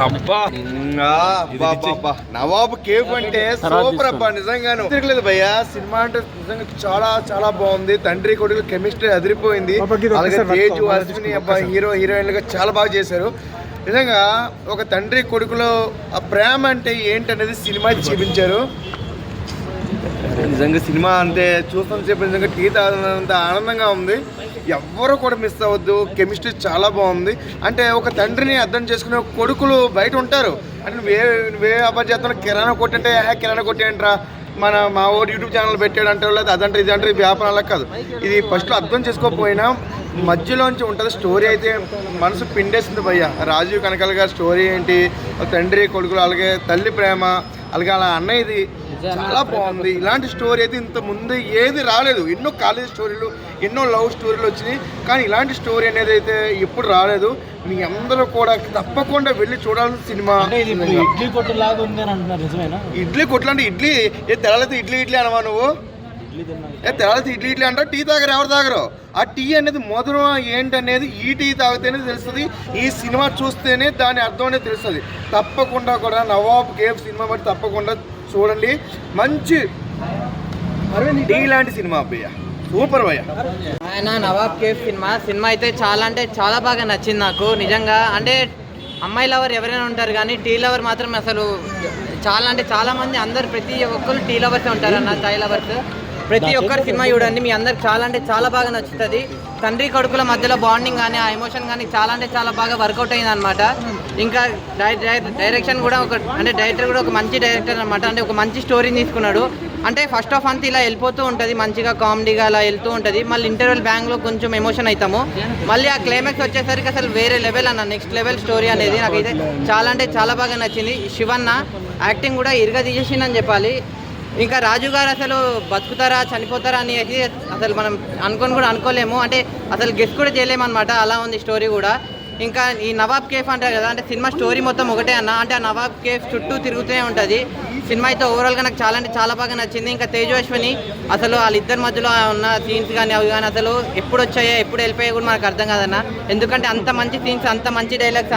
అబ్బా నవాబు కేఫ్ అంటే సూపర్ అబ్బా, నిజంగాను తిరగలేదు భయ్యా. సినిమా అంటే నిజంగా చాలా చాలా బాగుంది. తండ్రి కొడుకు కెమిస్ట్రీ అదిరిపోయింది. అలాగే తేజు, అశ్విని అబ్బా హీరో హీరోయిన్లుగా చాలా బాగా చేశారు. నిజంగా ఒక తండ్రి కొడుకులో ఆ ప్రేమ అంటే ఏంటనేది సినిమా చూపించారు. నిజంగా సినిమా అంటే చూస్తాం చెప్పి నిజంగా టీ తాగినంత ఆనందంగా ఉంది. ఎవ్వరూ కూడా మిస్ అవ్వద్దు. కెమిస్ట్రీ చాలా బాగుంది. అంటే ఒక తండ్రిని అర్థం చేసుకునే కొడుకులు బయట ఉంటారు. అంటే నువ్వే అపజాతంలో కిరాణా కొట్టంటే కిరాణా కొట్టేంట్రా మా ఓడి యూట్యూబ్ ఛానల్ పెట్టాడు అంటారు, లేదా అదంటే ఇదంటే వ్యాపారాలకు కాదు. ఇది ఫస్ట్లో అర్థం చేసుకోకపోయినా మధ్యలోంచి ఉంటుంది స్టోరీ. అయితే మనసు పిండేస్తుంది భయ్య. రాజీవ్ కనకాల గారి స్టోరీ ఏంటి, తండ్రి కొడుకులు, అలాగే తల్లి ప్రేమ, అలాగే అలా అన్నయ్యది చాలా బాగుంది. ఇలాంటి స్టోరీ అయితే ఇంత ముందు ఏది రాలేదు. ఎన్నో కాలేజ్ స్టోరీలు, ఎన్నో లవ్ స్టోరీలు వచ్చినాయి, కానీ ఇలాంటి స్టోరీ అనేది అయితే ఎప్పుడు రాలేదు. మీ అందరూ కూడా తప్పకుండా వెళ్ళి చూడాల్సిన సినిమా. ఇడ్లీ కొట్టు లాగా ఉంది అని అంటున్నారు, నిజమేనా? ఇడ్లీ కొట్లు అంటే ఇడ్లీ తెల్లైతే ఇడ్లీ అనవా నువ్వు? తెల్లైతే ఇడ్లీ అంటావు. టీ తాగరు, ఎవరు తాగరు. ఆ టీ అనేది మధురం ఏంటనేది ఈ టీ తాగితేనే తెలుస్తుంది. ఈ సినిమా చూస్తేనే దాని అర్థం అనేది తెలుస్తుంది. తప్పకుండా కూడా నవాబ్ కేఫ్ సినిమా బట్టి తప్పకుండా చూడండి. మంచి టీ లాంటి సినిమా అబ్బయ్య, సూపర్ భయ్య. ఆయన నవాబ్ కేఫ్ సినిమా అయితే చాలా అంటే చాలా బాగా నచ్చింది నాకు నిజంగా. అంటే అమ్మాయి లవర్ ఎవరైనా ఉంటారు, కానీ టీ లవర్ మాత్రం అసలు చాలా అంటే చాలా మంది, అందరు ప్రతి ఒక్కరు టీ లవర్సే ఉంటారు అన్న, చాయ్ లవర్స్. ప్రతి ఒక్కరు సినిమా చూడండి, మీ అందరికి చాలా అంటే చాలా బాగా నచ్చుతుంది. తండ్రి కొడుకుల మధ్యలో బాండింగ్ కానీ ఆ ఎమోషన్ కానీ చాలా అంటే చాలా బాగా వర్కౌట్ అయింది అనమాట. ఇంకా డైరెక్షన్ కూడా డైరెక్టర్ కూడా ఒక మంచి డైరెక్టర్ అనమాట. అంటే ఒక మంచి స్టోరీని తీసుకున్నాడు. అంటే ఫస్ట్ ఆఫ్ అంతా ఇలా వెళ్ళిపోతూ ఉంటుంది, మంచిగా కామెడీగా అలా వెళ్తూ ఉంటుంది. మళ్ళీ ఇంటర్వెల్ బ్యాంగ్లో కొంచెం ఎమోషన్ అవుతాము. మళ్ళీ ఆ క్లైమాక్స్ వచ్చేసరికి అసలు వేరే లెవెల్ అన్న, నెక్స్ట్ లెవెల్ స్టోరీ అనేది నాకైతే చాలా అంటే చాలా బాగా నచ్చింది. శివన్న యాక్టింగ్ కూడా ఇరుగా తీసేసిందని చెప్పాలి. ఇంకా రాజు గారు అసలు బతుకుతారా చనిపోతారా అని అసలు మనం అనుకోలేము. అంటే అసలు గెస్ కూడా చేయలేము అనమాట, అలా ఉంది స్టోరీ కూడా. ఇంకా ఈ నవాబ్ కేఫ్ అంటారు కదా, అంటే సినిమా స్టోరీ మొత్తం ఒకటే అన్న. అంటే ఆ నవాబ్ కేఫ్ చుట్టూ తిరుగుతూనే ఉంటుంది. సినిమా అయితే ఓవరాల్గా నాకు చాలా అంటే చాలా బాగా నచ్చింది. ఇంకా తేజు అశ్విని అసలు వాళ్ళిద్దరి మధ్యలో ఉన్న సీన్స్ కానీ అవి కానీ అసలు ఎప్పుడు వచ్చాయో ఎప్పుడు వెళ్ళిపోయాయో కూడా మనకు అర్థం కాదన్న. ఎందుకంటే అంత మంచి సీన్స్, అంత మంచి డైలాగ్స్